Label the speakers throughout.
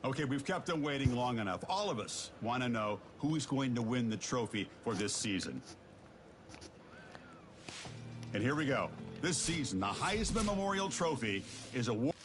Speaker 1: Okay, we've kept them waiting long enough. All of us want to know who's going to win the trophy for this season. And here we go. This season, the Heisman Memorial Trophy is awarded.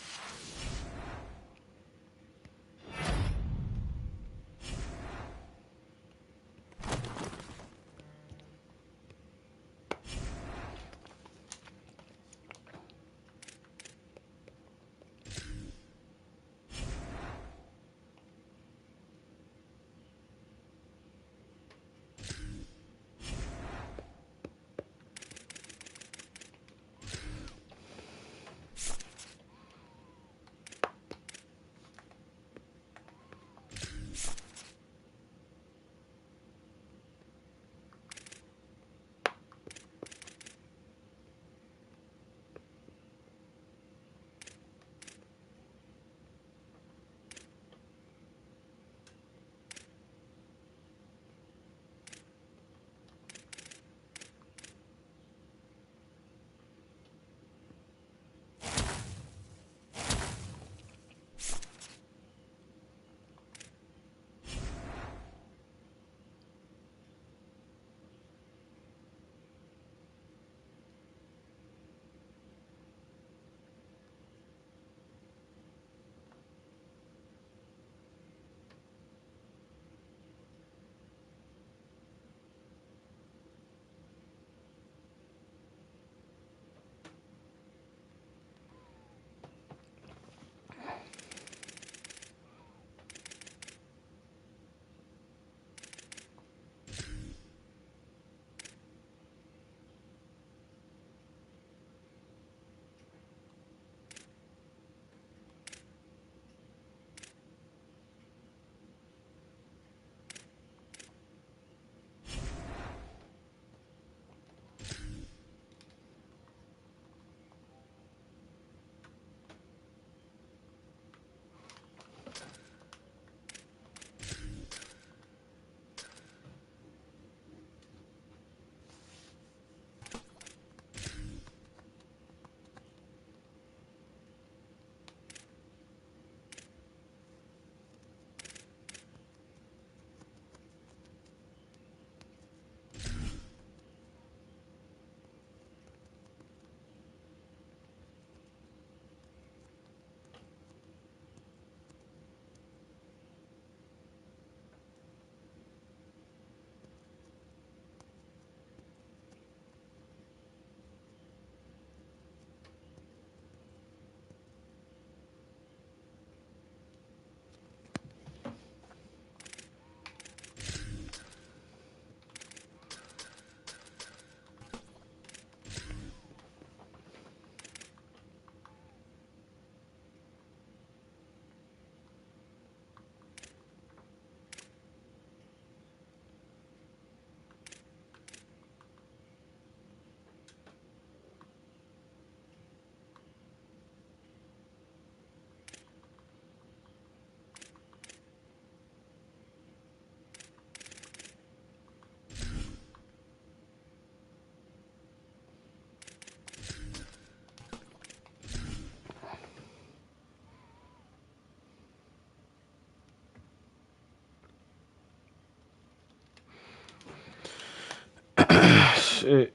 Speaker 2: Shit.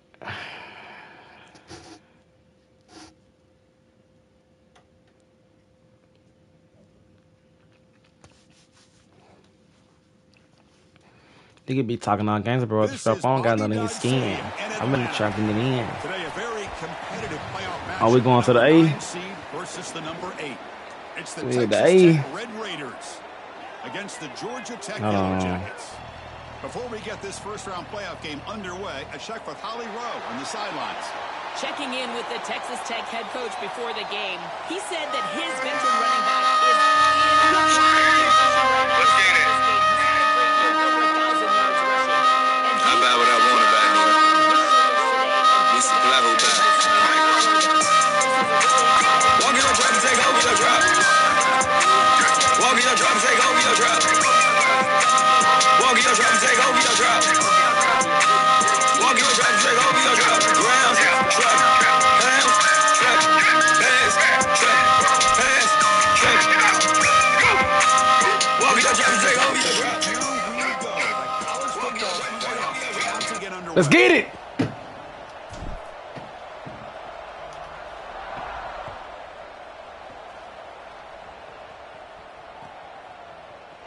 Speaker 2: He could be talking all gangs of bro stuff. I don't got nothing in his skin. I'm really trapping it in.
Speaker 1: Today, a very competitive playoff match.
Speaker 2: Are we going to the A?
Speaker 1: Versus the number 8. It's the
Speaker 2: The
Speaker 1: Texas
Speaker 2: A.
Speaker 1: Tech Red Raiders against the Georgia Tech Yellow Jackets. Before we get this first-round playoff game underway, a check with Holly Rowe on the sidelines.
Speaker 3: Checking in with the Texas Tech head coach before the game, he said that his veteran running back is in the
Speaker 4: Let's get it. How about what I want about him? This is Blaho back. Walk in your drop and take over your drop. Walk in your drop and take over your drop. Walk in your drop and take over your drop. Walk in your drop and take over your drop. Round, truck, pound, truck, pass, truck, pass, truck.
Speaker 2: Let's get it.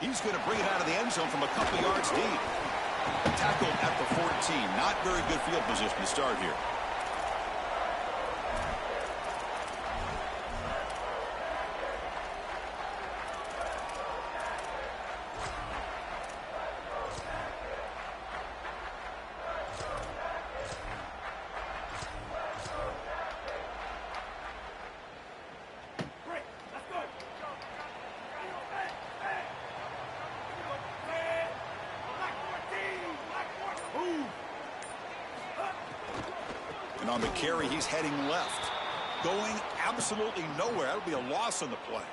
Speaker 1: He's going to bring it out of the end zone from a couple yards deep. Tackled at the 14. Not very good field position to start here. And on the carry, he's heading left. Going absolutely nowhere. That would be a loss on the play.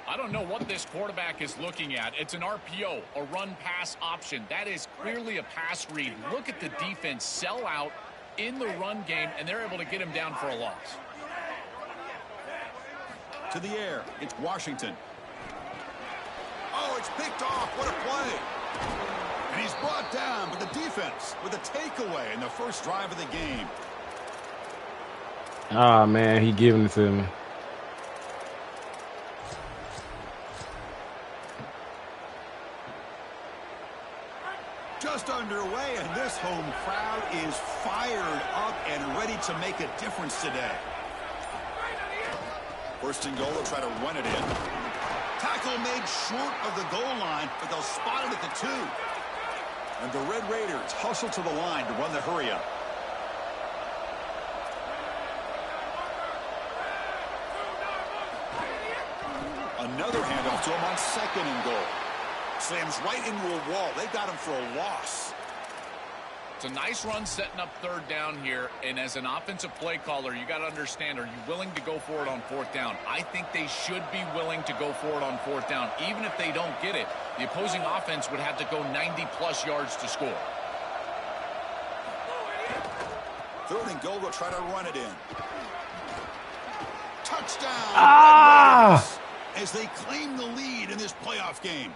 Speaker 5: I don't know what this quarterback is looking at. It's an RPO, a run-pass option. That is clearly a pass read. Look at the defense sell out in the run game, and they're able to get him down for a loss.
Speaker 1: To the air. It's Washington. Oh, it's picked off. What a play. And he's brought down by the defense with a takeaway in the first drive of the game.
Speaker 2: Ah, man, he giving it to me.
Speaker 1: Just underway, and this home crowd is fired up and ready to make a difference today. First and goal, they'll try to run it in. Tackle made short of the goal line, but they'll spot it at the 2. And the Red Raiders hustle to the line to run the hurry-up. Another handoff to him on second and goal. Slams right into a wall. They got him for a loss.
Speaker 5: It's a nice run setting up third down here, and as an offensive play caller, you got to understand, are you willing to go for it on fourth down? I think they should be willing to go for it on fourth down. Even if they don't get it, the opposing offense would have to go 90-plus yards to score.
Speaker 1: Third and goal, they'll try to run it in. Touchdown!
Speaker 2: Ah!
Speaker 1: As they claim the lead in this playoff game.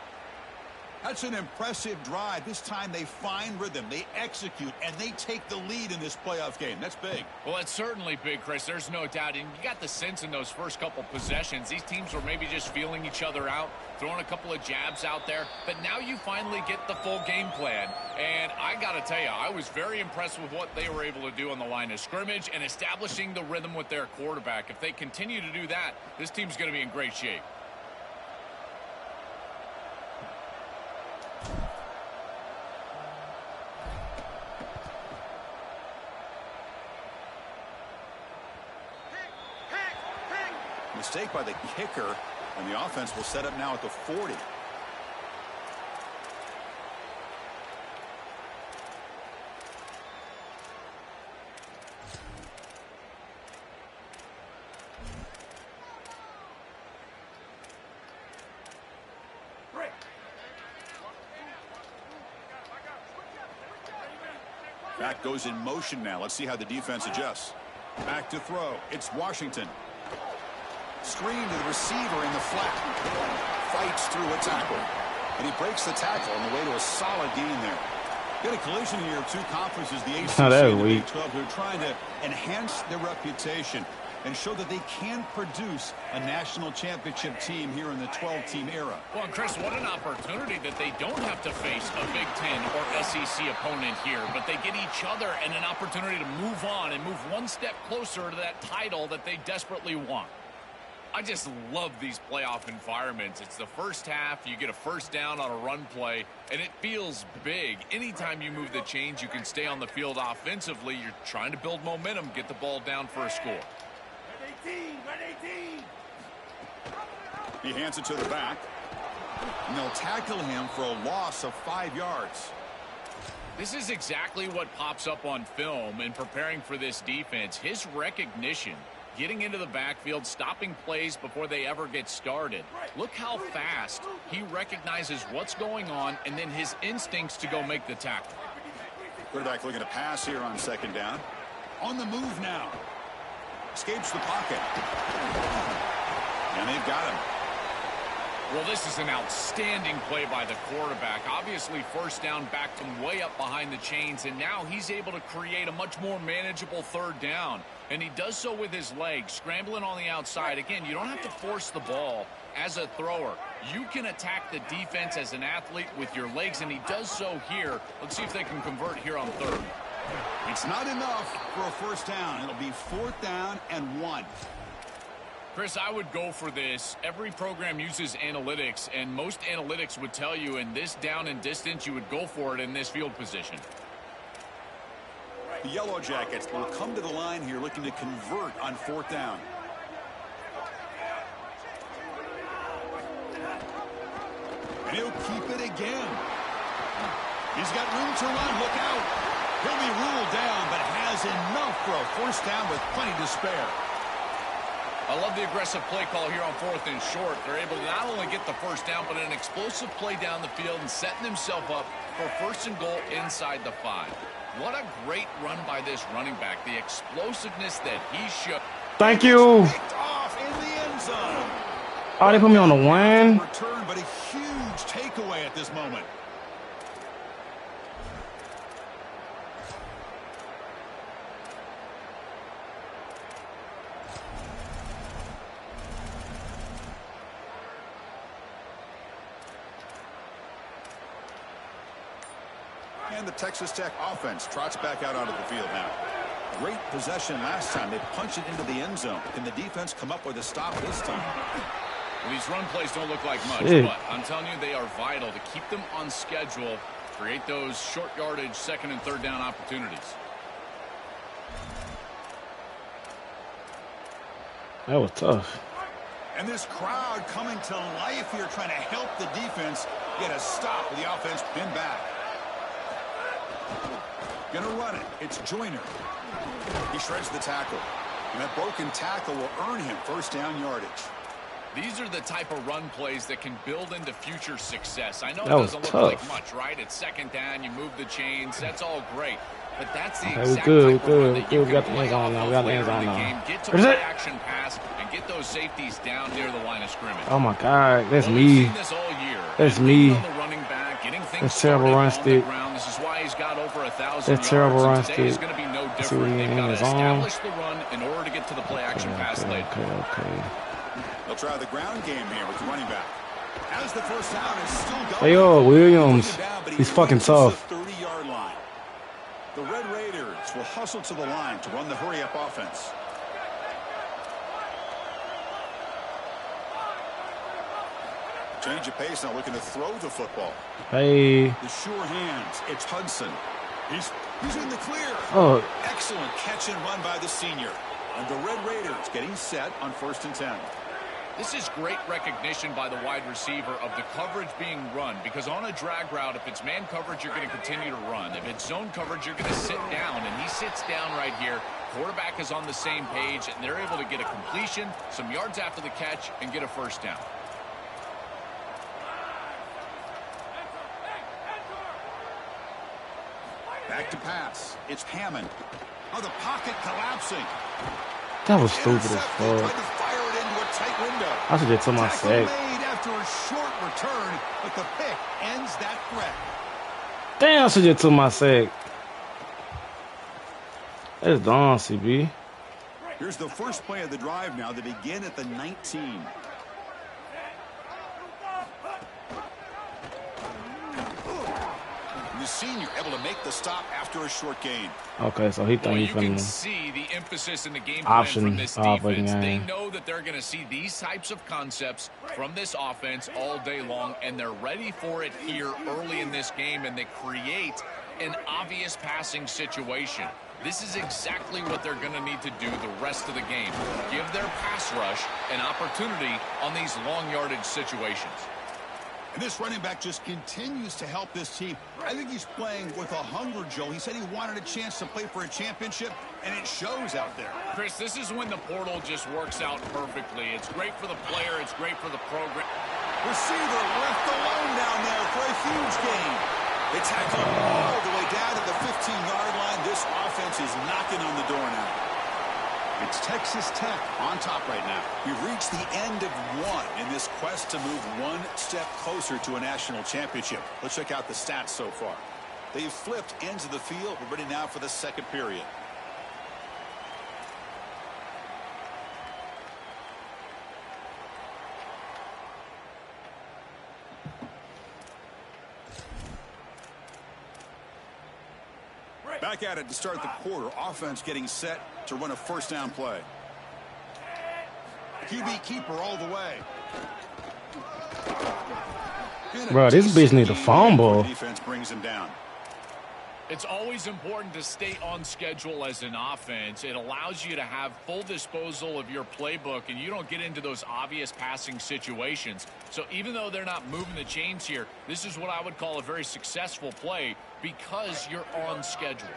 Speaker 1: That's an impressive drive. This time they find rhythm, they execute, and they take the lead in this playoff game. That's big.
Speaker 5: Well, it's certainly big, Chris. There's no doubt. And you got the sense in those first couple possessions, these teams were maybe just feeling each other out, throwing a couple of jabs out there. But now you finally get the full game plan. And I got to tell you, I was very impressed with what they were able to do on the line of scrimmage and establishing the rhythm with their quarterback. If they continue to do that, this team's going to be in great shape.
Speaker 1: Mistake by the kicker, and the offense will set up now at the 40. Back goes in motion now. Let's see how the defense adjusts. Back to throw. It's Washington. Screen to the receiver in the flat. Fights through a tackle. And he breaks the tackle on the way to a solid gain there. Got a collision here of two conferences, the ACC and the Big 12, who are trying to enhance their reputation and show that they can produce a national championship team here in the 12-team era.
Speaker 5: Well, Chris, what an opportunity that they don't have to face a Big Ten or SEC opponent here, but they get each other and an opportunity to move on and move one step closer to that title that they desperately want. I just love these playoff environments. It's the first half, you get a first down on a run play, and it feels big. Anytime you move the chains, you can stay on the field offensively. You're trying to build momentum, get the ball down for a score.
Speaker 1: He hands it to the back, and they'll tackle him for a loss of 5 yards.
Speaker 5: This is exactly what pops up on film in preparing for this defense. His recognition, getting into the backfield, stopping plays before they ever get started. Look how fast he recognizes what's going on and then his instincts to go make the tackle.
Speaker 1: Quarterback looking to pass here on second down. On the move now. Escapes the pocket. And they've got him.
Speaker 5: Well, this is an outstanding play by the quarterback. Obviously, first down backed him way up behind the chains, and now he's able to create a much more manageable third down. And he does so with his legs, scrambling on the outside. Again, you don't have to force the ball as a thrower. You can attack the defense as an athlete with your legs, and he does so here. Let's see if they can convert here on third.
Speaker 1: It's not enough for a first down. It'll be 4th down and 1.
Speaker 5: Chris, I would go for this. Every program uses analytics, and most analytics would tell you in this down and distance, you would go for it in this field position.
Speaker 1: The Yellow Jackets will come to the line here looking to convert on 4th down. And he'll keep it again. He's got room to run. Look out. He'll be ruled down, but has enough for a first down with plenty to spare.
Speaker 5: I love the aggressive play call here on 4th and short. They're able to not only get the first down, but an explosive play down the field and setting himself up for 1st and goal inside the 5. What a great run by this running back. The explosiveness that he showed.
Speaker 2: Thank you.
Speaker 1: Picked off in the end zone.
Speaker 2: Oh, they put me on the win.
Speaker 1: Return, but a huge takeaway at this moment. And the Texas Tech offense trots back out onto the field now. Great possession last time. They punched it into the end zone. Can the defense come up with a stop this time?
Speaker 5: Well, these run plays don't look like much, but I'm telling you, they are vital to keep them on schedule, create those short yardage 2nd and 3rd down opportunities.
Speaker 2: That was tough.
Speaker 1: And this crowd coming to life here, trying to help the defense get a stop with the offense pinned back. Gonna run it. It's Joyner. He shreds the tackle. And that broken tackle will earn him first down yardage.
Speaker 5: These are the type of run plays that can build into future success. I know it
Speaker 2: That was
Speaker 5: doesn't look like
Speaker 2: tough.
Speaker 5: much, right? It's 2nd down, you move the chains, that's all great. But that's the
Speaker 2: Okay,
Speaker 5: exact
Speaker 2: we good,
Speaker 5: type of
Speaker 2: we
Speaker 5: run
Speaker 2: good,
Speaker 5: that
Speaker 2: we
Speaker 5: you
Speaker 2: good. We got
Speaker 5: can
Speaker 2: the end
Speaker 5: play
Speaker 2: zone
Speaker 5: off
Speaker 2: now,
Speaker 5: of
Speaker 2: we got the
Speaker 5: later
Speaker 2: end
Speaker 5: in
Speaker 2: zone
Speaker 5: the
Speaker 2: now.
Speaker 5: game. Get to
Speaker 2: What is
Speaker 5: play
Speaker 2: it?
Speaker 5: action pass and get those safeties down near the line of scrimmage.
Speaker 2: Oh my God, that's
Speaker 5: Well, we've
Speaker 2: me.
Speaker 5: seen this all year.
Speaker 2: That's
Speaker 5: And
Speaker 2: me.
Speaker 5: on the running back, getting things
Speaker 2: That's terrible
Speaker 5: started
Speaker 2: run
Speaker 5: on
Speaker 2: stick.
Speaker 5: the ground. This is why he's got over 1,000
Speaker 2: That's
Speaker 5: yards.
Speaker 2: terrible
Speaker 5: and
Speaker 2: run
Speaker 5: today is
Speaker 2: stick.
Speaker 5: going to be no
Speaker 2: See what
Speaker 5: different.
Speaker 2: he
Speaker 5: They've
Speaker 2: in
Speaker 5: got to
Speaker 2: his arm.
Speaker 5: establish the run in order to get to the play action pass later.
Speaker 2: Okay.
Speaker 1: They'll try the ground game here with the running back. As the first down is still going.
Speaker 2: Hey, yo, Williams.
Speaker 1: Down, but he
Speaker 2: He's fucking
Speaker 1: leaves
Speaker 2: tough.
Speaker 1: the 30-yard line. The Red Raiders will hustle to the line to run the hurry-up offense. Change of pace, now looking to throw the football.
Speaker 2: Hey.
Speaker 1: The sure hands. It's Hudson. He's in the clear.
Speaker 2: Oh,
Speaker 1: Excellent catch and run by the senior. And the Red Raiders getting set on 1st and 10.
Speaker 5: This is great recognition by the wide receiver of the coverage being run, because on a drag route, if it's man coverage, you're going to continue to run. If it's zone coverage, you're going to sit down, and he sits down right here. Quarterback is on the same page, and they're able to get a completion, some yards after the catch, and get a first down.
Speaker 1: Back to pass. It's Hammond. Oh, the pocket collapsing.
Speaker 2: that was stupid as
Speaker 1: Intercepted. Tried
Speaker 2: fuck.
Speaker 1: to fire it into a tight window.
Speaker 2: I should get to my
Speaker 1: Tackle
Speaker 2: sack.
Speaker 1: made after a short return, but the pick ends that threat.
Speaker 2: Damn, I should get to my sack. That's dumb, CB.
Speaker 1: Here's the first play of the drive now. They begin at the 19. The senior able to make the stop after a short gain.
Speaker 2: Okay, so he
Speaker 5: Well,
Speaker 2: think he
Speaker 5: you can
Speaker 2: finna.
Speaker 5: see the emphasis in the game plan
Speaker 2: Option
Speaker 5: from this
Speaker 2: offense,
Speaker 5: defense.
Speaker 2: yeah.
Speaker 5: They know that they're going to see these types of concepts from this offense all day long, and they're ready for it here early in this game, and they create an obvious passing situation. This is exactly what they're going to need to do the rest of the game. Give their pass rush an opportunity on these long yardage situations.
Speaker 1: And this running back just continues to help this team. I think he's playing with a hunger, Joe. He said he wanted a chance to play for a championship, and it shows out there.
Speaker 5: Chris, this is when the portal just works out perfectly. It's great for the player. It's great for the program.
Speaker 1: Receiver left alone down there for a huge gain. They tackle him all the way down to the 15-yard line. This offense is knocking on the door now. It's Texas Tech on top right now. We've reached the end of one in this quest to move one step closer to a national championship. Let's check out the stats so far. They've flipped ends of the field. We're ready now for the second period. Back at it to start the quarter. Offense getting set to run a first down play. QB keeper all the way.
Speaker 2: Bro, this bitch need a fumble.
Speaker 1: Defense brings him down.
Speaker 5: It's always important to stay on schedule as an offense. It allows you to have full disposal of your playbook, and you don't get into those obvious passing situations. So even though they're not moving the chains here, this is what I would call a very successful play because you're on schedule.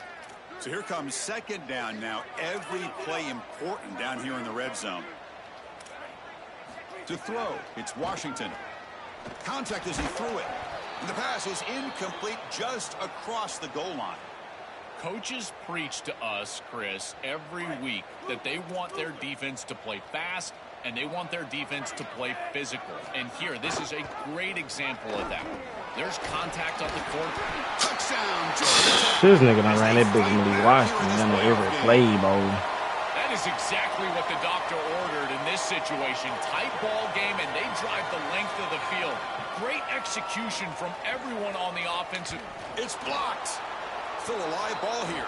Speaker 1: So here comes second down now. Every play important down here in the red zone. To throw, it's Washington. Contact as he threw it. And the pass is incomplete just across the goal line.
Speaker 5: Coaches preach to us, Chris, every week that they want their defense to play fast and they want their defense to play physical. And here, this is a great example of that. There's contact on the court.
Speaker 1: Touchdown,
Speaker 2: This nigga done ran that big Millie Washington on every play, bro.
Speaker 5: That is exactly what the doctor ordered in this situation. Tight ball game, and they drive the length of the field. Great execution from everyone on the offensive.
Speaker 1: It's blocked. Still a live ball here.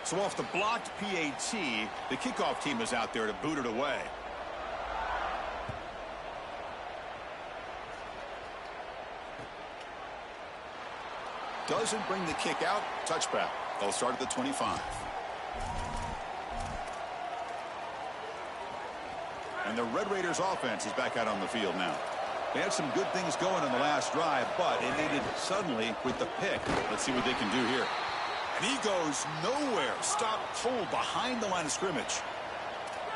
Speaker 1: So off the blocked PAT, the kickoff team is out there to boot it away. Doesn't bring the kick out. Touchback. They'll start at the 25. And the Red Raiders offense is back out on the field now. They had some good things going on the last drive, but it ended suddenly with the pick. Let's see what they can do here. And he goes nowhere. Stop cold behind the line of scrimmage.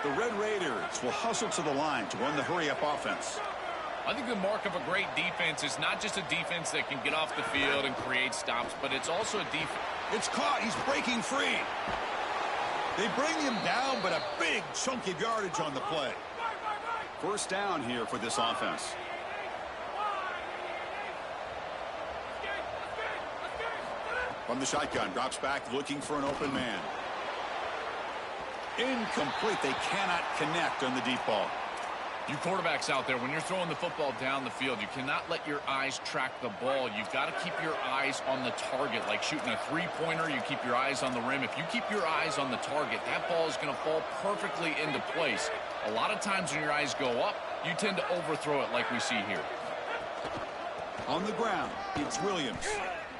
Speaker 1: The Red Raiders will hustle to the line to run the hurry-up offense.
Speaker 5: I think the mark of a great defense is not just a defense that can get off the field and create stops, but it's also a defense.
Speaker 1: It's caught. He's breaking free. They bring him down, but a big chunk of yardage on the play. First down here for this offense. From the shotgun, drops back looking for an open man. Incomplete. They cannot connect on the deep ball.
Speaker 5: You quarterbacks out there, when you're throwing the football down the field, you cannot let your eyes track the ball. You've got to keep your eyes on the target. Like shooting a three-pointer, you keep your eyes on the rim. If you keep your eyes on the target, that ball is going to fall perfectly into place. A lot of times when your eyes go up, you tend to overthrow it like we see here.
Speaker 1: On the ground, it's Williams.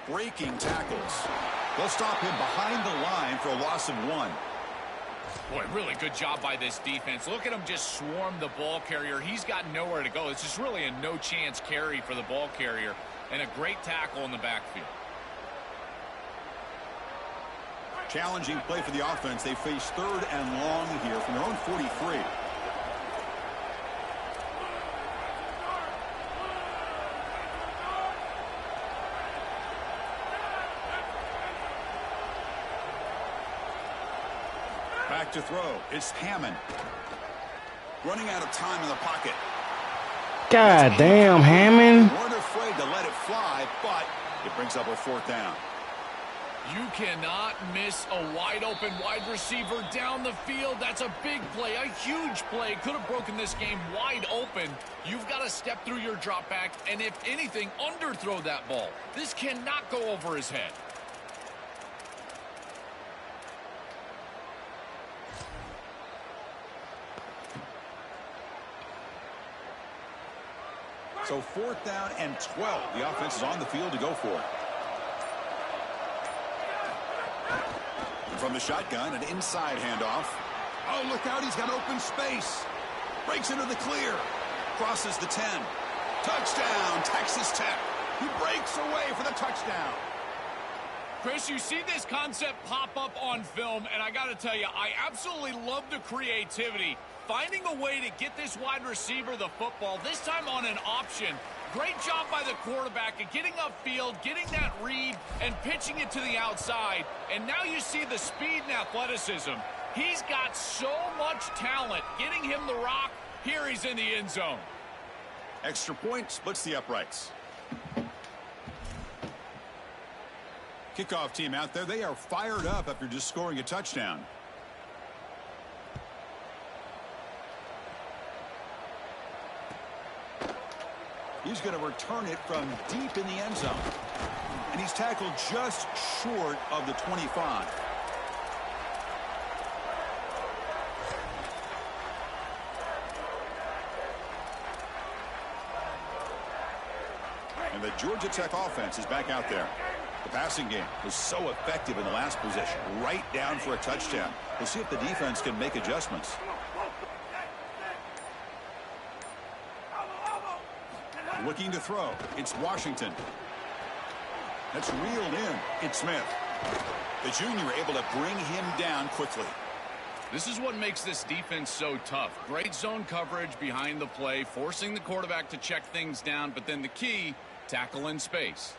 Speaker 1: Breaking tackles. They'll stop him behind the line for a loss of 1.
Speaker 5: Boy, really good job by this defense. Look at him just swarm the ball carrier. He's got nowhere to go. It's just really a no-chance carry for the ball carrier, and a great tackle in the backfield.
Speaker 1: Challenging play for the offense. They face 3rd and long here from their own 43. Back to throw. It's Hammond. Running out of time in the pocket.
Speaker 2: God damn, Hammond.
Speaker 1: Weren't afraid to let it fly, but it brings up a 4th down.
Speaker 5: You cannot miss a wide-open wide receiver down the field. That's a big play, a huge play. Could have broken this game wide open. You've got to step through your drop back, and if anything, underthrow that ball. This cannot go over his head.
Speaker 1: So 4th down and 12. The offense is on the field to go for it. And from the shotgun, an inside handoff. Oh, look out. He's got open space. Breaks into the clear. Crosses the 10. Touchdown, Texas Tech. He breaks away for the touchdown.
Speaker 5: Chris, you see this concept pop up on film, and I got to tell you, I absolutely love the creativity. Finding a way to get this wide receiver the football, this time on an option. Great job by the quarterback at getting upfield, getting that read, and pitching it to the outside. And now you see the speed and athleticism. He's got so much talent. Getting him the rock, here he's in the end zone.
Speaker 1: Extra point splits the uprights. Kickoff team out there. They are fired up after just scoring a touchdown. He's going to return it from deep in the end zone. And he's tackled just short of the 25. And the Georgia Tech offense is back out there. The passing game was so effective in the last possession, right down for a touchdown. We'll see if the defense can make adjustments. Looking to throw. It's Washington. That's reeled in. It's Smith. The junior able to bring him down quickly.
Speaker 5: This is what makes this defense so tough. Great zone coverage behind the play, forcing the quarterback to check things down, but then the key, tackle in space.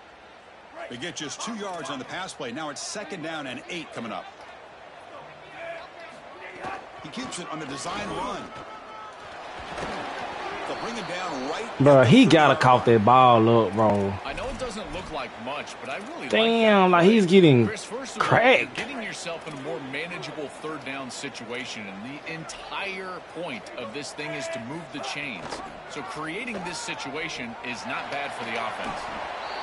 Speaker 1: They get just 2 yards on the pass play. Now it's 2nd down and 8 coming up. He keeps it on the design run. They'll bring him down right.
Speaker 2: Bro, he gotta cough that ball up, bro.
Speaker 5: I know it doesn't look like much, but I really
Speaker 2: damn, like he's getting
Speaker 5: Chris, first of all,
Speaker 2: cracked.
Speaker 5: you're getting yourself in a more manageable 3rd down situation, and the entire point of this thing is to move the chains. So creating this situation is not bad for the offense.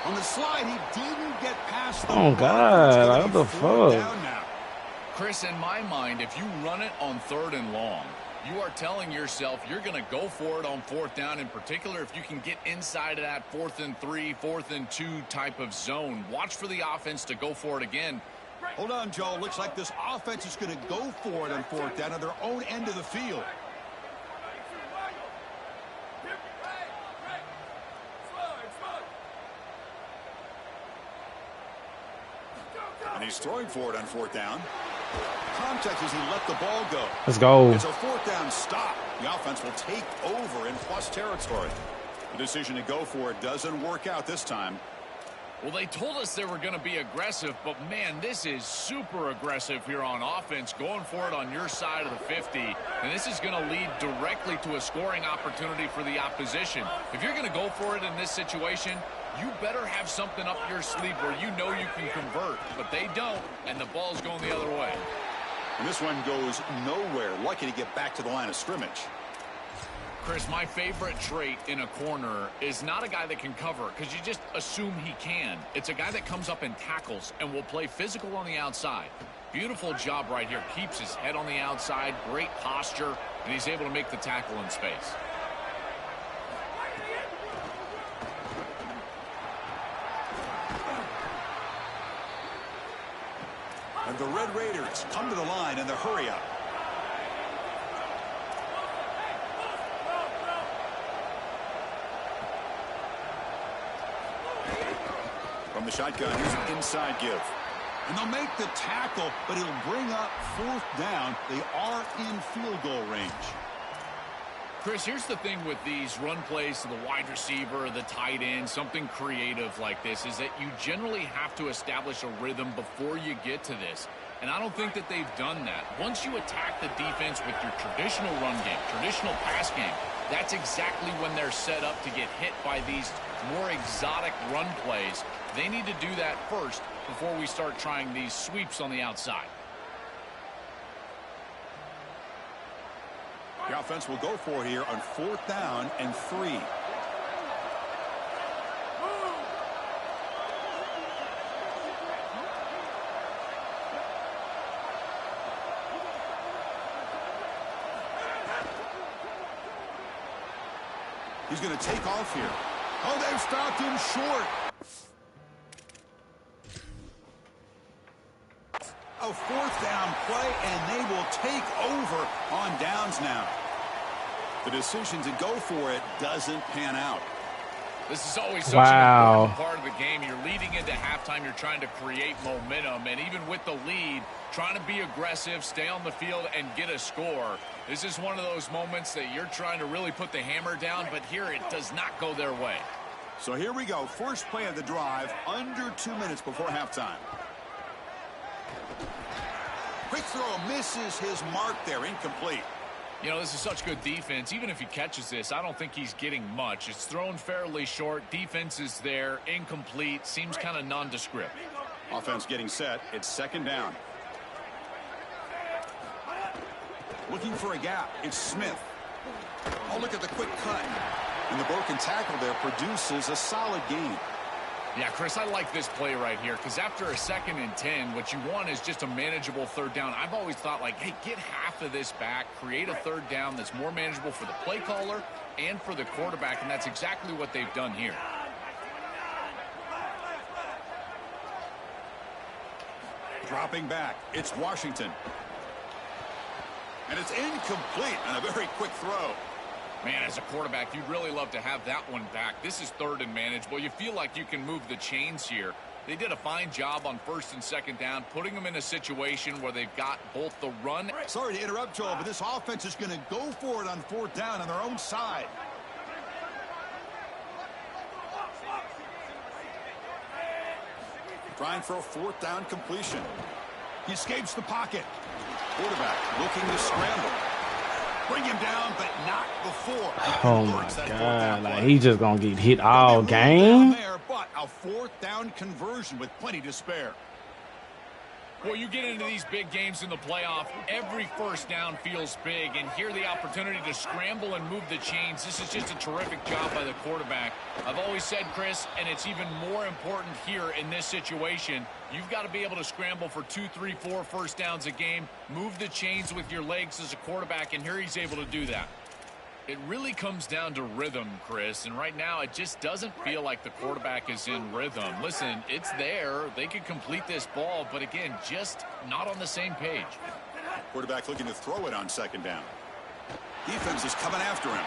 Speaker 1: On the slide, he didn't get past the
Speaker 2: Oh, God. What the fuck?
Speaker 5: Chris, in my mind, if you run it on 3rd and long, you are telling yourself you're going to go for it on 4th down, in particular if you can get inside of that 4th and 3, 4th and 2 type of zone. Watch for the offense to go for it again.
Speaker 1: Hold on, Joe. Looks like this offense is going to go for it on 4th down at their own end of the field. And he's throwing for it on 4th down. Context as he let the ball go.
Speaker 2: Let's go.
Speaker 1: It's a 4th down stop. The offense will take over in plus territory. The decision to go for it doesn't work out this time.
Speaker 5: Well, they told us they were going to be aggressive, but, man, this is super aggressive here on offense, going for it on your side of the 50. And this is going to lead directly to a scoring opportunity for the opposition. If you're going to go for it in this situation, you better have something up your sleeve where you know you can convert. But they don't, and the ball's going the other way.
Speaker 1: And this one goes nowhere. Lucky to get back to the line of scrimmage.
Speaker 5: Chris, my favorite trait in a corner is not a guy that can cover because you just assume he can. It's a guy that comes up and tackles and will play physical on the outside. Beautiful job right here. Keeps his head on the outside, great posture, and he's able to make the tackle in space.
Speaker 1: And the Red Raiders come to the line in the hurry-up. From the shotgun, here's an inside give. And they'll make the tackle, but it'll bring up 4th down. They are in field goal range.
Speaker 5: Chris, here's the thing with these run plays to the wide receiver, the tight end, something creative like this, is that you generally have to establish a rhythm before you get to this. And I don't think that they've done that. Once you attack the defense with your traditional run game, traditional pass game, that's exactly when they're set up to get hit by these more exotic run plays. They need to do that first before we start trying these sweeps on the outside.
Speaker 1: The offense will go for it here on 4th down and 3. He's going to take off here. Oh, they've stopped him short. A 4th down play, and they will take over on downs now. The decision to go for it doesn't pan out.
Speaker 5: This is always such an important part of the game. You're leading into halftime. You're trying to create momentum. And even with the lead, trying to be aggressive, stay on the field, and get a score. This is one of those moments that you're trying to really put the hammer down, but here it does not go their way.
Speaker 1: So here we go. First play of the drive, under 2 minutes before halftime. Quick throw, misses his mark there, incomplete.
Speaker 5: You know, this is such good defense. Even if he catches this, I don't think he's getting much. It's thrown fairly short. Defense is there, incomplete, seems kind of nondescript.
Speaker 1: Offense getting set. It's second down. Looking for a gap. It's Smith. Oh, look at the quick cut. And the broken tackle there produces a solid gain.
Speaker 5: Yeah, Chris, I like this play right here because after a 2nd and 10, what you want is just a manageable third down. I've always thought, like, hey, get half of this back, create a third down that's more manageable for the play caller and for the quarterback, and that's exactly what they've done here.
Speaker 1: Dropping back. It's Washington. And it's incomplete on a very quick throw.
Speaker 5: Man, as a quarterback, you'd really love to have that one back. This is 3rd and manageable. You feel like you can move the chains here. They did a fine job on 1st and 2nd down, putting them in a situation where they've got both the run.
Speaker 1: Sorry to interrupt, Joel, but this offense is going to go for it on 4th down on their own side. Trying for a 4th down completion. He escapes the pocket. Quarterback looking to scramble. Bring him down, but not before.
Speaker 2: Oh my God! Like he's just gonna get hit all game.
Speaker 1: There, but a 4th down conversion with plenty to spare.
Speaker 5: Well, you get into these big games in the playoff, every 1st down feels big, and here the opportunity to scramble and move the chains. This is just a terrific job by the quarterback. I've always said, Chris, and it's even more important here in this situation, you've got to be able to scramble for 2, 3, 4 1st downs a game, move the chains with your legs as a quarterback, and here he's able to do that. It really comes down to rhythm, Chris, and right now it just doesn't feel like the quarterback is in rhythm. Listen, it's there. They could complete this ball, but again, just not on the same page.
Speaker 1: Quarterback looking to throw it on 2nd down. Defense is coming after him.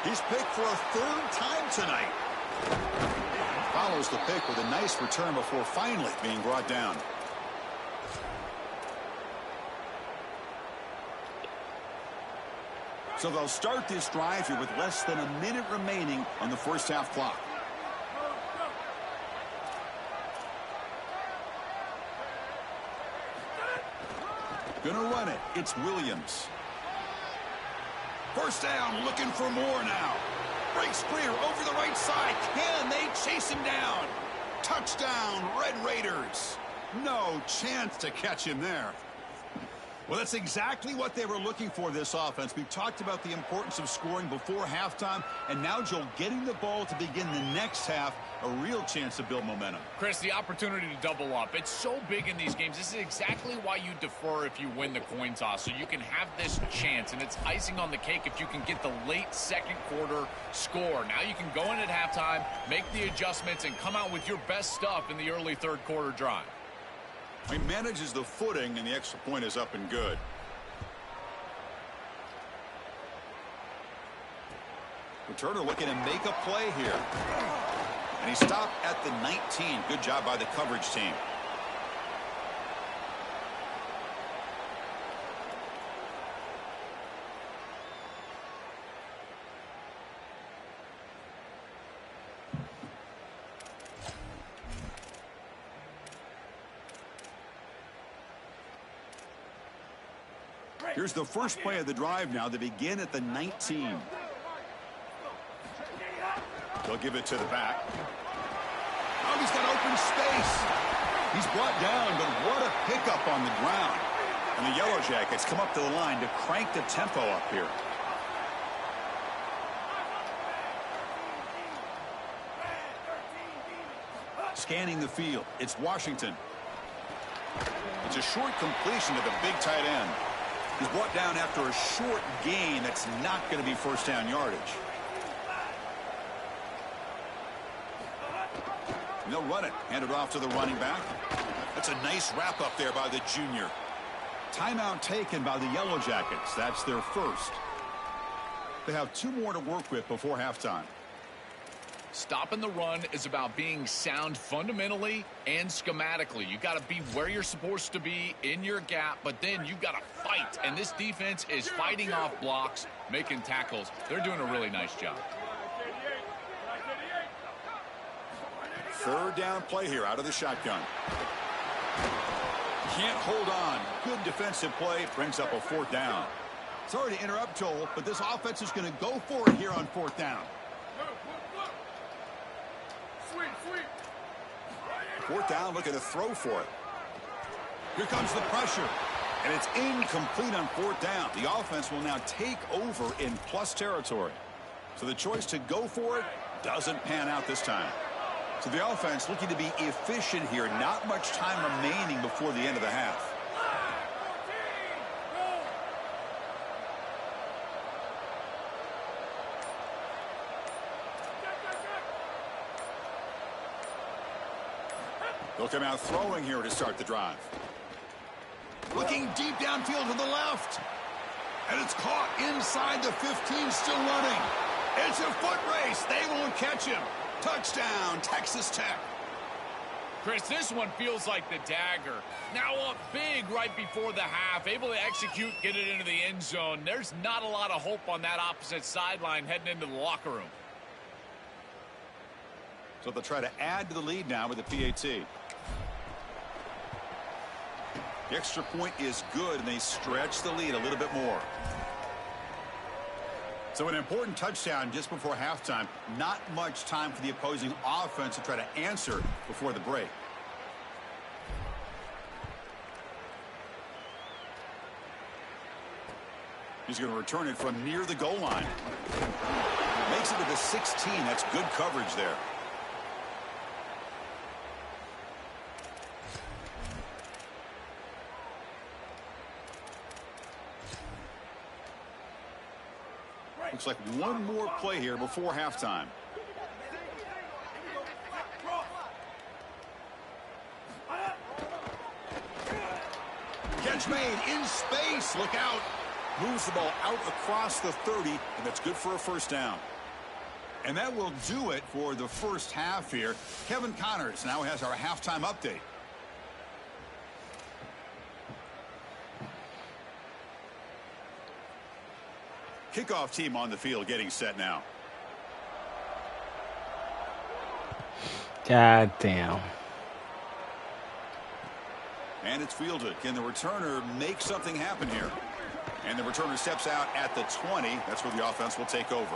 Speaker 1: He's picked for a 3rd time tonight. Follows the pick with a nice return before finally being brought down. So they'll start this drive here with less than a minute remaining on the 1st half clock. Gonna run it. It's Williams. 1st down, looking for more now. Breaks clear over the right side. Can they chase him down? Touchdown, Red Raiders. No chance to catch him there. Well, that's exactly what they were looking for, this offense. We talked about the importance of scoring before halftime, and now, Joel, getting the ball to begin the next half, a real chance to build momentum.
Speaker 5: Chris, the opportunity to double up, it's so big in these games. This is exactly why you defer if you win the coin toss, so you can have this chance, and it's icing on the cake if you can get the late 2nd quarter score. Now you can go in at halftime, make the adjustments, and come out with your best stuff in the early 3rd quarter drive.
Speaker 1: He manages the footing, and the extra point is up and good. Returner looking to make a play here. And he stopped at the 19. Good job by the coverage team. Here's the first play of the drive now. They begin at the 19. They'll give it to the back. Oh, he's got open space. He's brought down, but what a pickup on the ground. And the Yellow Jackets come up to the line to crank the tempo up here. Scanning the field. It's Washington. It's a short completion to the big tight end. He's brought down after a short gain that's not going to be 1st down yardage. And they'll run it. Hand it off to the running back. That's a nice wrap up there by the junior. Timeout taken by the Yellow Jackets. That's their first. They have 2 more to work with before halftime.
Speaker 5: Stopping the run is about being sound fundamentally and schematically. You got to be where you're supposed to be in your gap, but then you got to fight. And this defense is fighting off blocks, making tackles. They're doing a really nice job.
Speaker 1: Third down play here out of the shotgun. Can't hold on. Good defensive play. Brings up a fourth down. Sorry to interrupt, Joel, but this offense is going to go for it here on fourth down. Fourth down, looking to throw for it. Here comes the pressure. And it's incomplete on fourth down. The offense will now take over in plus territory. So the choice to go for it doesn't pan out this time. So the offense looking to be efficient here. Not much time remaining before the end of the half. They'll come out throwing here to start the drive. Looking deep downfield to the left. And it's caught inside the 15, still running. It's a foot race. They won't catch him. Touchdown, Texas Tech.
Speaker 5: Chris, this one feels like the dagger. Now up big right before the half. Able to execute, get it into the end zone. There's not a lot of hope on that opposite sideline heading into the locker room.
Speaker 1: So they'll try to add to the lead now with the PAT. The extra point is good, and they stretch the lead a little bit more. So an important touchdown just before halftime. Not much time for the opposing offense to try to answer before the break. He's going to return it from near the goal line. Makes it to the 16. That's good coverage there. Looks like one more play here before halftime. Catch made in space. Look out. Moves the ball out across the 30, and that's good for a first down. And that will do it for the first half here. Kevin Connors now has our halftime update. Kickoff team on the field getting set now.
Speaker 2: God damn.
Speaker 1: And it's fielded. Can the returner make something happen here? And the returner steps out at the 20. That's where the offense will take over.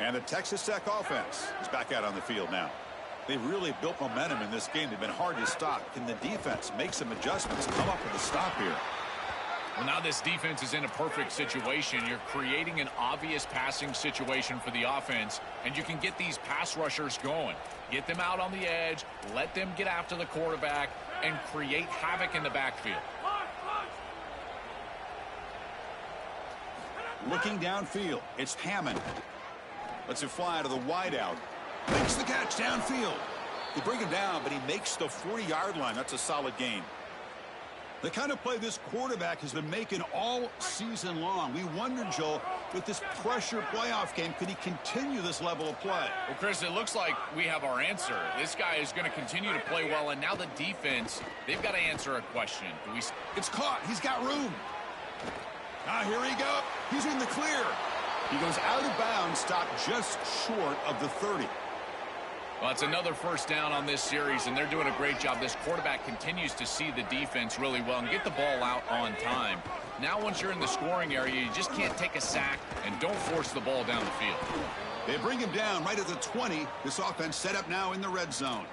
Speaker 1: And the Texas Tech offense is back out on the field now. They've really built momentum in this game. They've been hard to stop. Can the defense make some adjustments, come up with a stop here?
Speaker 5: Well, now this defense is in a perfect situation. You're creating an obvious passing situation for the offense, and you can get these pass rushers going. Get them out on the edge, let them get after the quarterback, and create havoc in the backfield.
Speaker 1: Looking downfield, it's Hammond. Lets it fly to the wideout. Makes the catch downfield. They bring him down, but he makes the 40-yard line. That's a solid gain. The kind of play this quarterback has been making all season long. We wonder, Joel, with this pressure playoff game, could he continue this level of play?
Speaker 5: Well, Chris, it looks like we have our answer. This guy is going to continue to play well, and now the defense, they've got to answer a question.
Speaker 1: It's caught. He's got room. Here he goes. He's in the clear. He goes out of bounds, stopped just short of the 30.
Speaker 5: Well, it's another first down on this series, and they're doing a great job. This quarterback continues to see the defense really well and get the ball out on time. Now, once you're in the scoring area, you just can't take a sack and don't force the ball down the field.
Speaker 1: They bring him down right at the 20. This offense set up now in the red zone.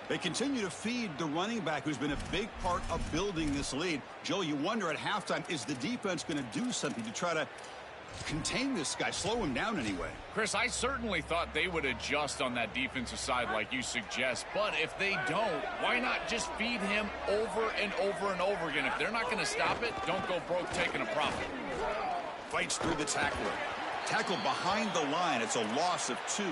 Speaker 1: They continue to feed the running back, who's been a big part of building this lead. Joe, you wonder at halftime, is the defense going to do something to try to contain this guy, slow him down anyway?
Speaker 5: Chris, I certainly thought they would adjust on that defensive side like you suggest, but if they don't, why not just feed him over and over and over again? If they're not going to stop it, don't go broke taking a profit.
Speaker 1: Fights through the tackler. Tackle behind the line. It's a loss of 2.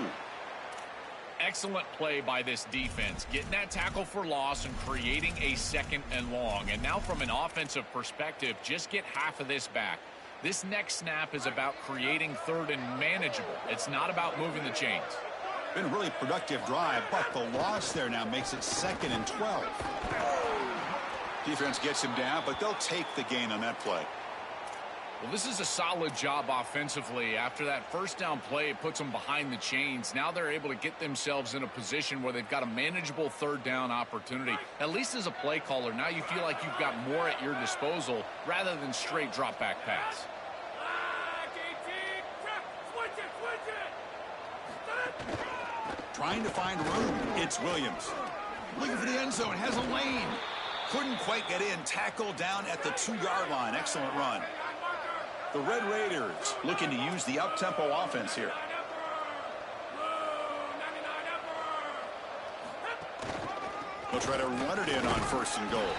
Speaker 5: Excellent play by this defense, getting that tackle for loss and creating a second and long. And now from an offensive perspective, just get half of this back. This next snap is about creating third and manageable. It's not about moving the chains.
Speaker 1: Been a really productive drive, but the loss there now makes it 2nd and 12. Defense gets him down, but they'll take the gain on that play.
Speaker 5: Well, this is a solid job offensively. After that first down play, it puts them behind the chains. Now they're able to get themselves in a position where they've got a manageable third down opportunity. At least as a play caller, now you feel like you've got more at your disposal rather than straight drop back pass.
Speaker 1: Trying to find room. It's Williams. Looking for the end zone. Has a lane. Couldn't quite get in. Tackled down at the 2-yard line. Excellent run. The Red Raiders looking to use the up-tempo offense here. They'll try to run it in on 1st and goal.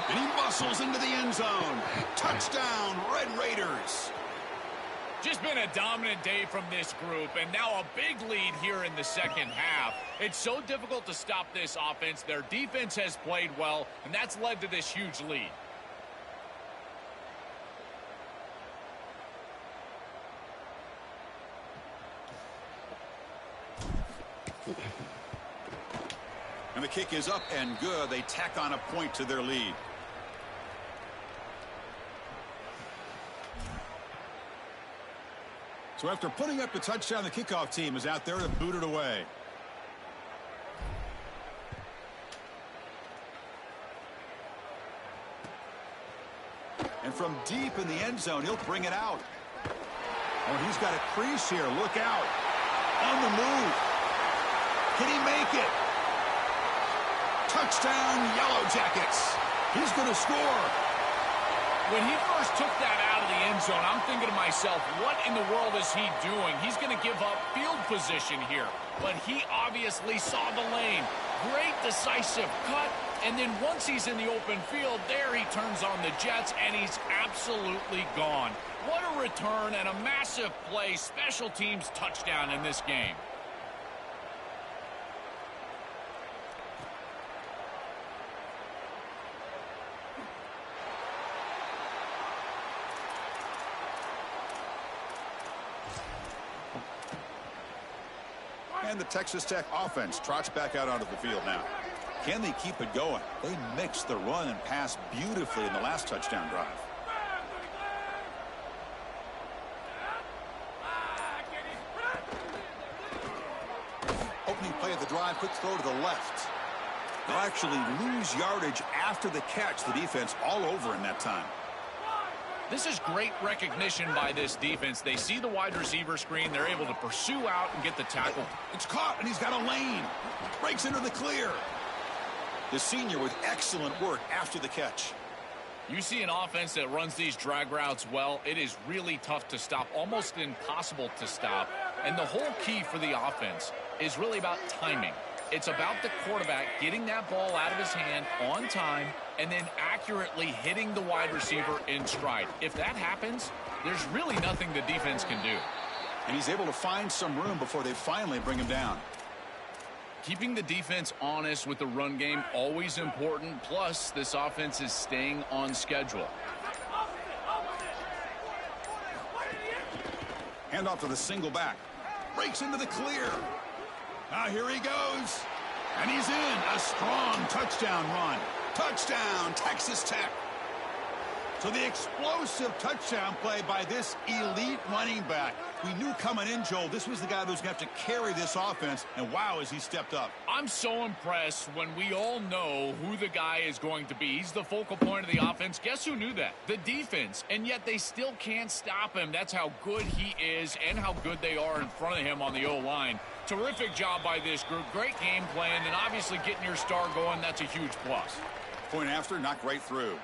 Speaker 1: And he muscles into the end zone. Touchdown, Red Raiders.
Speaker 5: Just been a dominant day from this group, and now a big lead here in the second half. It's so difficult to stop this offense. Their defense has played well, and that's led to this huge lead.
Speaker 1: And the kick is up and good. They tack on a point to their lead. So after putting up the touchdown, the kickoff team is out there to boot it away. And from deep in the end zone, he'll bring it out. Oh, he's got a crease here. Look out. On the move. Can he make it? Touchdown, Yellow Jackets. He's going to score.
Speaker 5: When he first took that out of the end zone, I'm thinking to myself, what in the world is he doing? He's going to give up field position here. But he obviously saw the lane. Great decisive cut. And then once he's in the open field, there he turns on the Jets, and he's absolutely gone. What a return and a massive play. Special teams touchdown in this game.
Speaker 1: And the Texas Tech offense trots back out onto the field now. Can they keep it going? They mixed the run and pass beautifully in the last touchdown drive. Opening play of the drive, quick throw to the left. They'll actually lose yardage after the catch. The defense all over in that time.
Speaker 5: This is great recognition by this defense. They see the wide receiver screen. They're able to pursue out and get the tackle.
Speaker 1: It's caught, and he's got a lane. Breaks into the clear. The senior with excellent work after the catch.
Speaker 5: You see an offense that runs these drag routes well, it is really tough to stop, almost impossible to stop. And the whole key for the offense is really about timing. It's about the quarterback getting that ball out of his hand on time and then accurately hitting the wide receiver in stride. If that happens, there's really nothing the defense can do.
Speaker 1: And he's able to find some room before they finally bring him down.
Speaker 5: Keeping the defense honest with the run game, always important. Plus, this offense is staying on schedule.
Speaker 1: Hand off to the single back. Breaks into the clear. Now here he goes. And he's in. A strong touchdown run. Touchdown, Texas Tech. So the explosive touchdown play by this elite running back. We knew coming in, Joel, this was the guy who was going to have to carry this offense. And wow, has he stepped up.
Speaker 5: I'm so impressed when we all know who the guy is going to be. He's the focal point of the offense. Guess who knew that? The defense. And yet they still can't stop him. That's how good he is and how good they are in front of him on the O-line. Terrific job by this group. Great game plan. And obviously getting your star going, that's a huge plus.
Speaker 1: Point after, knocked right through.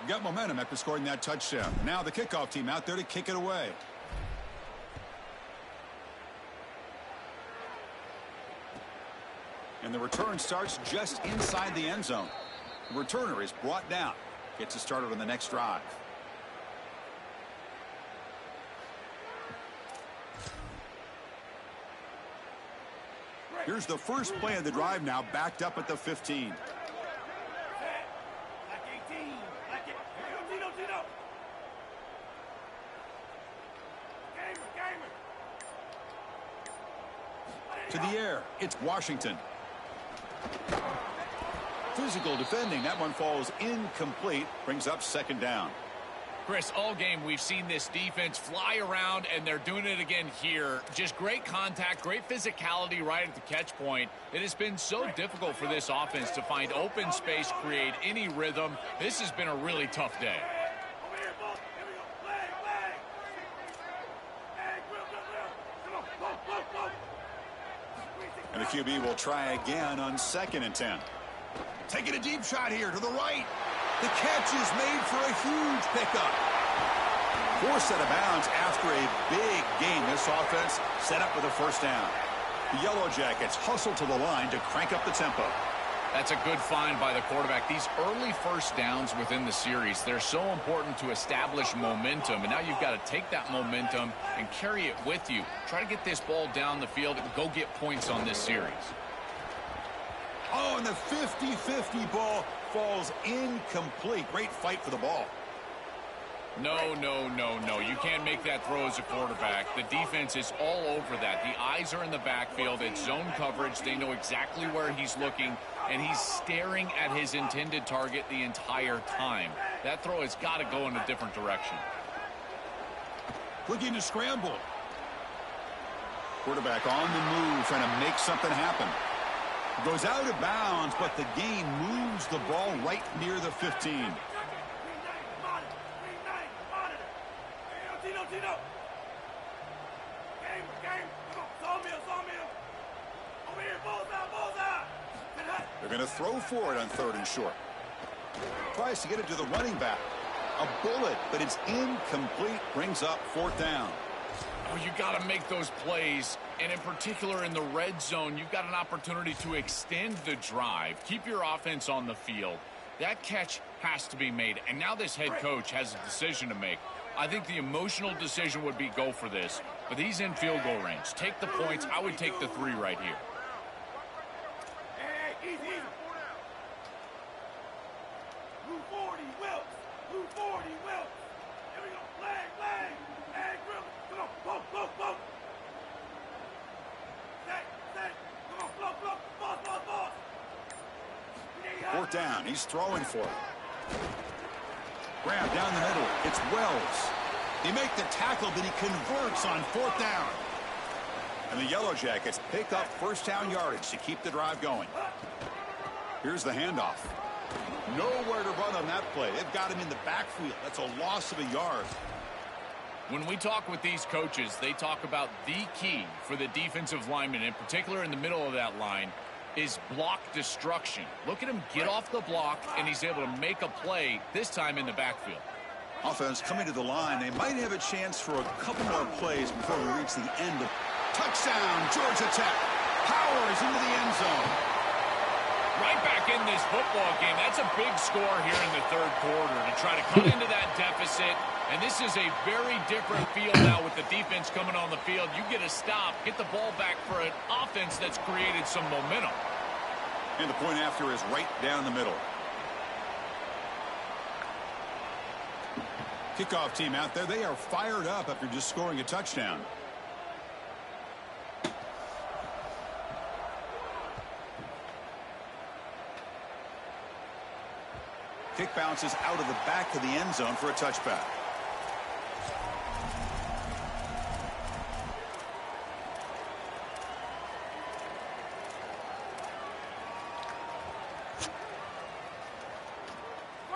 Speaker 1: Got momentum after scoring that touchdown. Now the kickoff team out there to kick it away. And the return starts just inside the end zone. The returner is brought down. Gets it started on the next drive. Here's the first play of the drive now, backed up at the 15. To the air. It's Washington. Physical defending. That one falls incomplete. Brings up second down.
Speaker 5: Chris, all game we've seen this defense fly around, and they're doing it again here. Just great contact, great physicality right at the catch point. It has been so difficult for this offense to find open space, create any rhythm. This has been a really tough day.
Speaker 1: And the QB will try again on 2nd and 10. Taking a deep shot here to the right. The catch is made for a huge pickup. Forced out of bounds after a big game. This offense set up with a first down. The Yellow Jackets hustle to the line to crank up the tempo.
Speaker 5: That's a good find by the quarterback. These early first downs within the series, they're so important to establish momentum. And now you've got to take that momentum and carry it with you. Try to get this ball down the field and go get points on this series.
Speaker 1: Oh, and the 50-50 ball falls incomplete. Great fight for the ball.
Speaker 5: No, no, no, no. You can't make that throw as a quarterback. The defense is all over that. The eyes are in the backfield. It's zone coverage. They know exactly where he's looking, and he's staring at his intended target the entire time. That throw has got to go in a different direction.
Speaker 1: Looking to scramble. Quarterback on the move, trying to make something happen. Goes out of bounds, but the gain moves the ball right near the 15. They're going to throw for it on 3rd and short. Tries to get it to the running back. A bullet, but it's incomplete. Brings up 4th down.
Speaker 5: Oh, you got to make those plays, and in particular in the red zone, you've got an opportunity to extend the drive, keep your offense on the field. That catch has to be made, and now this head coach has a decision to make. I think the emotional decision would be go for this, but he's in field goal range. Take the points. I would take the 3 right here.
Speaker 1: Fourth down. He's throwing for it. Grab down the middle. It's Wells. They make the tackle, but he converts on 4th down. And the Yellow Jackets pick up first down yardage to keep the drive going. Here's the handoff. Nowhere to run on that play. They've got him in the backfield. That's a loss of a yard.
Speaker 5: When we talk with these coaches, they talk about the key for the defensive lineman, in particular in the middle of that line, is block destruction. Look at him get off the block, and he's able to make a play, this time in the backfield.
Speaker 1: Offense coming to the line. They might have a chance for a couple more plays before we reach the end of touchdown, Georgia Tech. Powers into the end zone.
Speaker 5: Right back in this football game. That's a big score here in the 3rd quarter to try to cut into that deficit. And this is a very different field now with the defense coming on the field. You get a stop, get the ball back for an offense that's created some momentum.
Speaker 1: And the point after is right down the middle. Kickoff team out there. They are fired up after just scoring a touchdown. Kick bounces out of the back of the end zone for a touchback.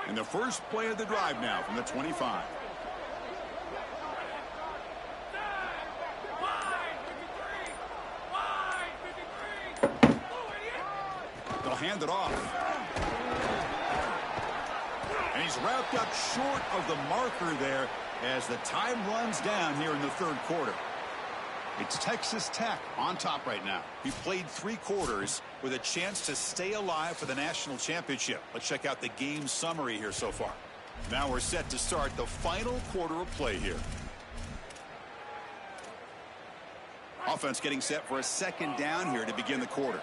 Speaker 1: And the first play of the drive now from the 25. They'll hand it off. And he's wrapped up short of the marker there as the time runs down here in the 3rd quarter. It's Texas Tech on top right now. He played 3 quarters with a chance to stay alive for the national championship. Let's check out the game summary here so far. Now we're set to start the final quarter of play here. Offense getting set for a 2nd down here to begin the quarter.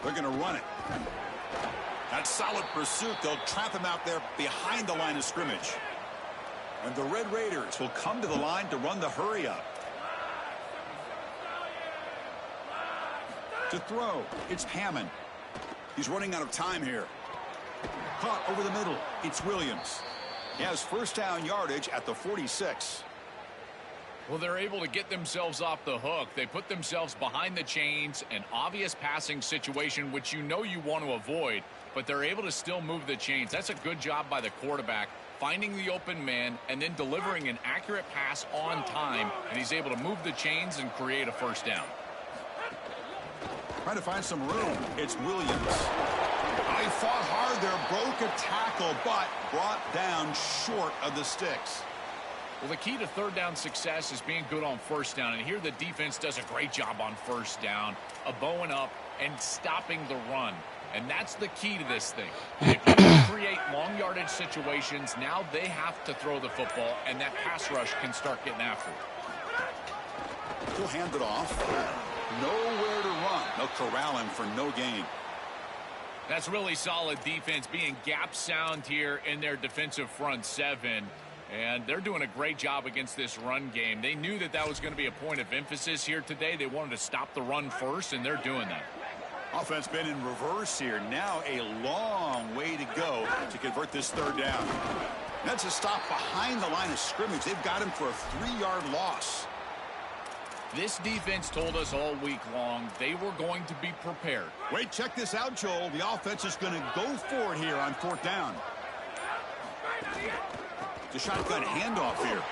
Speaker 1: They're going to run it. That solid pursuit. They'll trap him out there behind the line of scrimmage. And the Red Raiders will come to the line to run the hurry up. To throw, it's Hammond. He's running out of time here. Caught over the middle, it's Williams. He has first down yardage at the 46.
Speaker 5: Well, they're able to get themselves off the hook. They put themselves behind the chains, an obvious passing situation, which you know you want to avoid, but they're able to still move the chains. That's a good job by the quarterback, finding the open man and then delivering an accurate pass on time, and he's able to move the chains and create a first down.
Speaker 1: Trying to find some room. It's Williams. He fought hard there, broke a tackle, but brought down short of the sticks.
Speaker 5: Well, the key to third down success is being good on first down, and here the defense does a great job on first down, bowing up and stopping the run. And that's the key to this thing. If you can create long yardage situations, now they have to throw the football, and that pass rush can start getting after it.
Speaker 1: He'll hand it off. Nowhere to run. They'll corral him for no gain.
Speaker 5: That's really solid defense, being gap sound here in their defensive front seven. And they're doing a great job against this run game. They knew that that was going to be a point of emphasis here today. They wanted to stop the run first, and they're doing that.
Speaker 1: Offense been in reverse here. Now a long way to go to convert this third down. That's a stop behind the line of scrimmage. They've got him for a 3-yard loss.
Speaker 5: This defense told us all week long they were going to be prepared.
Speaker 1: Wait, check this out, Joel. The offense is going to go for it here on fourth down. The shotgun handoff here.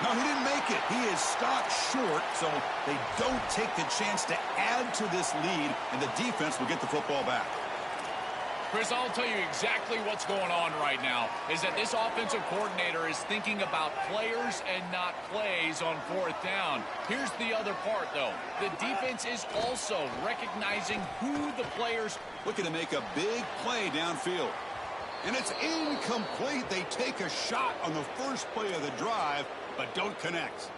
Speaker 1: No, he didn't make it. He is stopped short, so they don't take the chance to add to this lead, and the defense will get the football back.
Speaker 5: Chris, I'll tell you exactly what's going on right now is that this offensive coordinator is thinking about players and not plays on fourth down. Here's the other part, though. The defense is also recognizing who the players
Speaker 1: looking to make a big play downfield. And it's incomplete. They take a shot on the first play of the drive, but don't connect.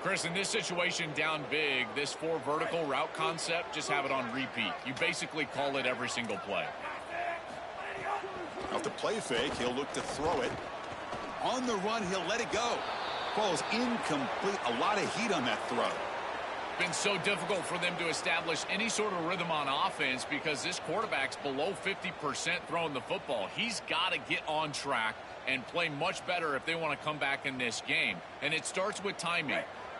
Speaker 5: Chris, in this situation down big, this 4 vertical route concept, just have it on repeat. You basically call it every single play.
Speaker 1: Off the play fake, he'll look to throw it. On the run, he'll let it go. Falls incomplete. A lot of heat on that throw.
Speaker 5: Been so difficult for them to establish any sort of rhythm on offense because this quarterback's below 50% throwing the football. He's got to get on track and play much better if they want to come back in this game. And it starts with timing.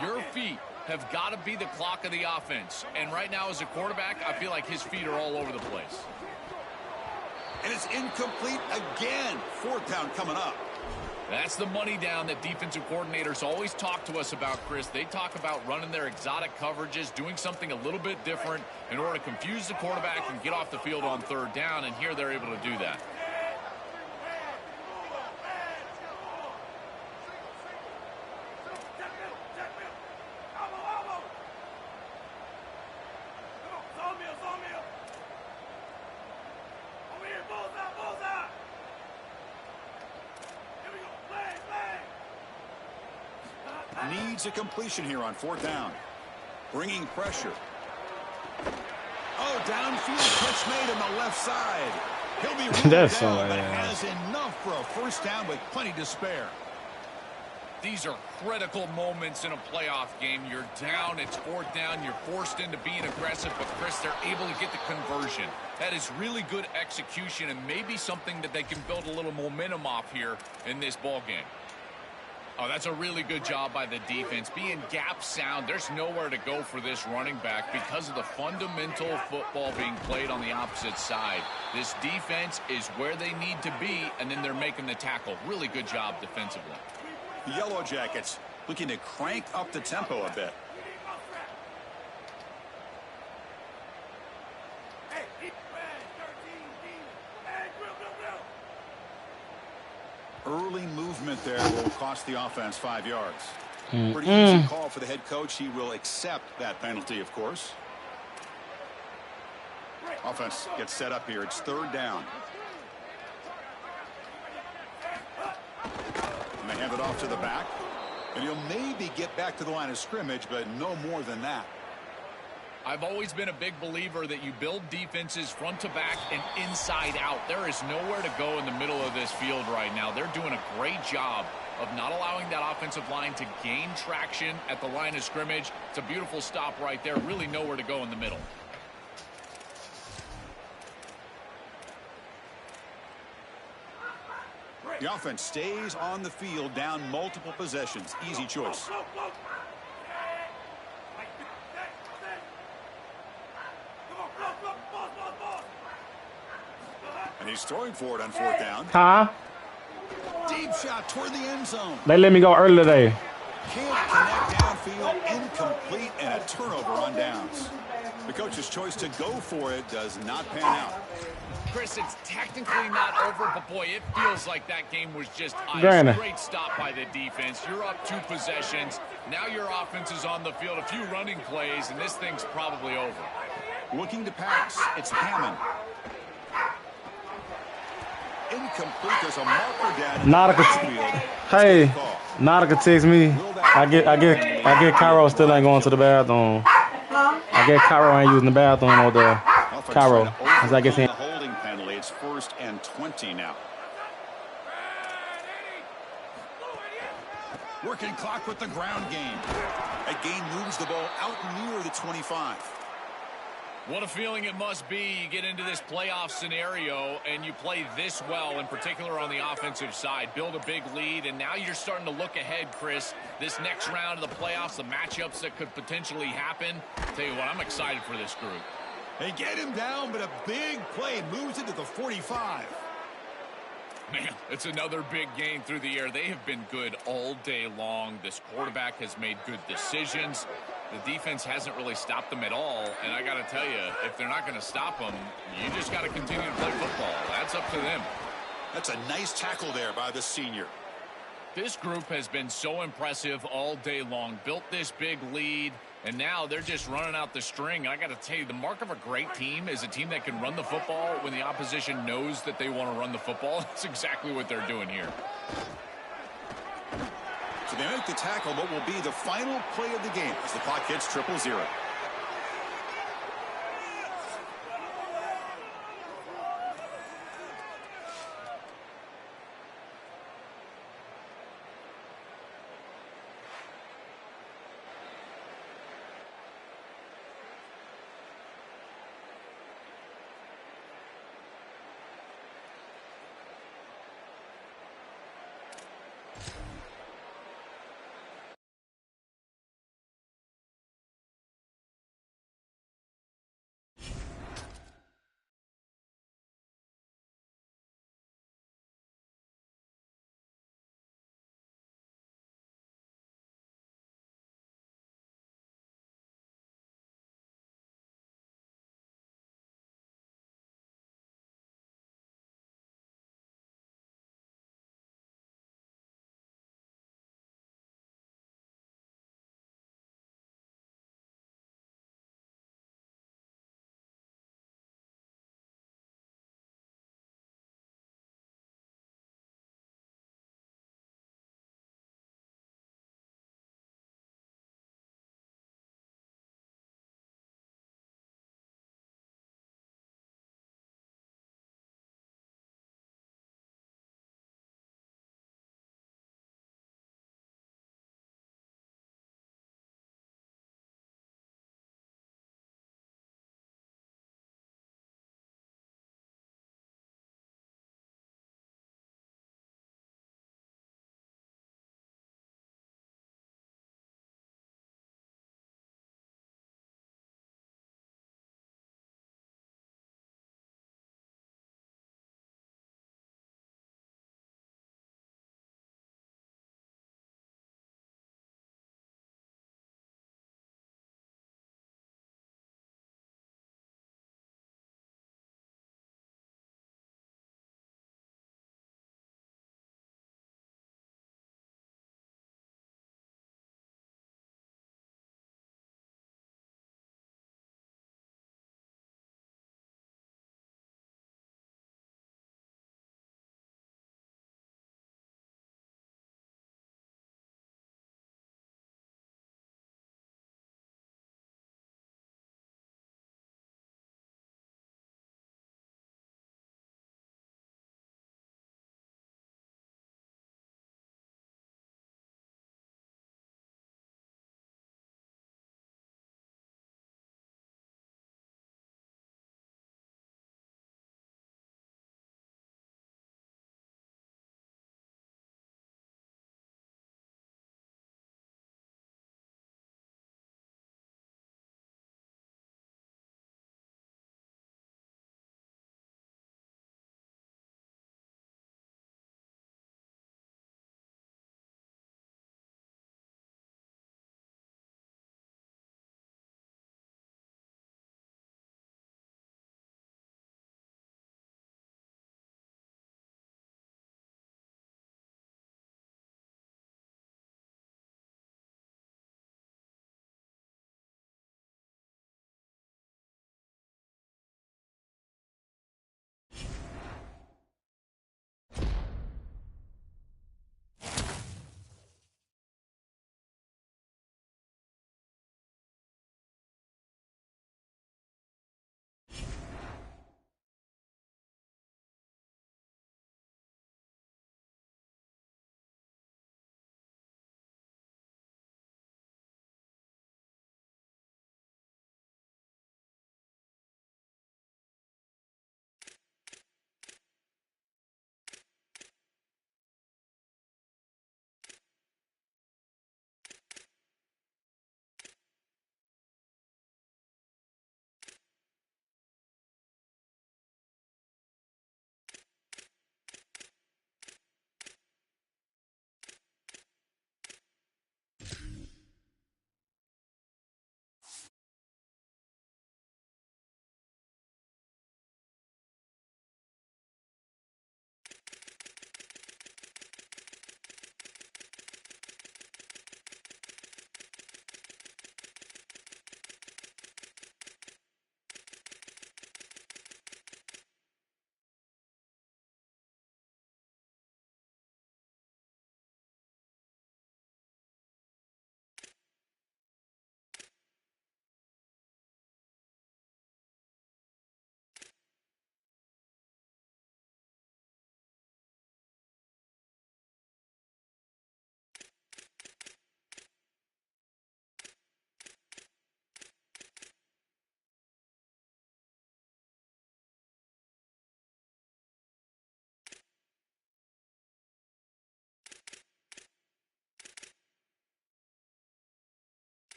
Speaker 5: Your feet have got to be the clock of the offense. And right now as a quarterback, I feel like his feet are all over the place.
Speaker 1: And it's incomplete again. Fourth down coming up.
Speaker 5: That's the money down that defensive coordinators always talk to us about, Chris. They talk about running their exotic coverages, doing something a little bit different in order to confuse the quarterback and get off the field on third down, and here they're able to do that.
Speaker 1: Needs a completion here on fourth down. Bringing pressure. Oh, downfield catch made on the left side. He'll be ruled down, but has enough for a first down with plenty to spare.
Speaker 5: These are critical moments in a playoff game. You're down, it's fourth down, you're forced into being aggressive, but Chris, they're able to get the conversion. That is really good execution and maybe something that they can build a little momentum off here in this ball game. Oh, that's a really good job by the defense. Being gap sound, there's nowhere to go for this running back because of the fundamental football being played on the opposite side. This defense is where they need to be, and then they're making the tackle. Really good job defensively.
Speaker 1: The Yellow Jackets looking to crank up the tempo a bit. Early movement there will cost the offense 5 yards. Pretty easy call for the head coach. He will accept that penalty, of course. Offense gets set up here. It's third down. And they hand it off to the back. And he'll maybe get back to the line of scrimmage, but no more than that.
Speaker 5: I've always been a big believer that you build defenses front to back and inside out. There is nowhere to go in the middle of this field right now. They're doing a great job of not allowing that offensive line to gain traction at the line of scrimmage. It's a beautiful stop right there. Really nowhere to go in the middle.
Speaker 1: The offense stays on the field, down multiple possessions. Easy choice. And he's throwing for it on 4th down.
Speaker 2: Huh?
Speaker 1: Deep shot toward the end zone.
Speaker 2: They let me go early today.
Speaker 1: Can't connect downfield, incomplete, and a turnover on downs. The coach's choice to go for it does not pan out.
Speaker 5: Chris, it's technically not over, but boy, it feels like that game was just ice.
Speaker 2: Granted.
Speaker 5: Great stop by the defense. You're up 2 possessions. Now your offense is on the field, a few running plays, and this thing's probably over.
Speaker 1: Looking to pass. It's Hammond. Incomplete. There's a marker down in the backfield.
Speaker 2: Hey, Nautica text me. I get Cairo still ain't going to the bathroom. I get Cairo ain't using the bathroom or the Cairo. As I guess
Speaker 1: the holding penalty. It's 1st and 20 now. Working clock with the ground game. That gain moves the ball out near the 25.
Speaker 5: What a feeling it must be. You get into this playoff scenario and you play this well, in particular on the offensive side. Build a big lead, and now you're starting to look ahead, Chris. This next round of the playoffs, the matchups that could potentially happen. Tell you what, I'm excited for this group.
Speaker 1: They get him down, but a big play moves into the 45.
Speaker 5: Man, it's another big gain through the air. They have been good all day long. This quarterback has made good decisions. The defense hasn't really stopped them at all. And I got to tell you, if they're not going to stop them, you just got to continue to play football. That's up to them.
Speaker 1: That's a nice tackle there by the senior.
Speaker 5: This group has been so impressive all day long. Built this big lead, and now they're just running out the string. I got to tell you, the mark of a great team is a team that can run the football when the opposition knows that they want to run the football. That's exactly what they're doing here.
Speaker 1: So they make the tackle, what will be the final play of the game as the clock hits 0-0.